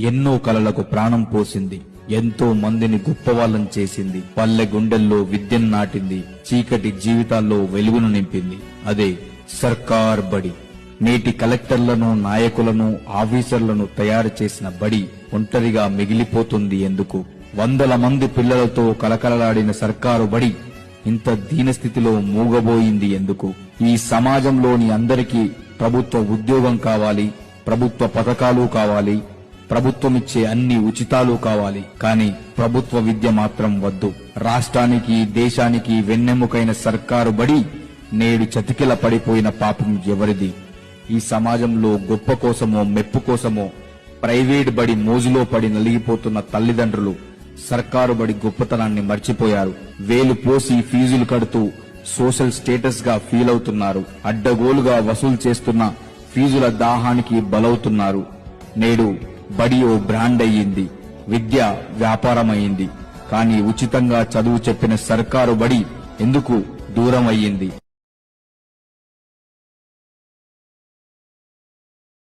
ఎన్నో కలలకు ప్రాణం పోసింది, ఎంతో మందిని గొప్పవాళ్ళని చేసింది, పల్లె గుండెల్లో విద్యను నాటింది, చీకటి జీవితాల్లో వెలుగును నింపింది. అదే సర్కార్ బడి. నేటి కలెక్టర్లను, నాయకులను, ఆఫీసర్లను తయారు చేసిన బడి ఒంటరిగా మిగిలిపోతుంది ఎందుకు? వందల మంది పిల్లలతో కలకలలాడిన సర్కారు బడి ఇంత దీనస్థితిలో మూగబోయింది ఎందుకు? ఈ సమాజంలోని అందరికీ ప్రభుత్వ ఉద్యోగం కావాలి, ప్రభుత్వ పథకాలు కావాలి, ప్రభుత్వమిచ్చే అన్ని ఉచితాలు కావాలి. కానీ ప్రభుత్వ విద్య మాత్రం వద్దు. రాష్ట్రానికి, దేశానికి వెన్నెముకైన సర్కారు బడి నేడు చతికిల పడిపోయిన పాపం ఎవరిది? ఈ సమాజంలో గొప్ప కోసమో మెప్పు కోసమో ప్రైవేట్ బడి మోజులో పడి నలిగిపోతున్న తల్లిదండ్రులు సర్కారు బడి గొప్పతనాన్ని మర్చిపోయారు. వేలు పోసి ఫీజులు కడుతూ సోషల్ స్టేటస్ గా ఫీల్ అవుతున్నారు. అడ్డగోలుగా వసూలు చేస్తున్న ఫీజుల దాహానికి బలవుతున్నారు. నేడు బడి ఓ బ్రాండ్ అయ్యింది, విద్య వ్యాపారమైంది. కానీ ఉచితంగా చదువు చెప్పిన సర్కారు బడి ఎందుకు దూరం అయ్యింది?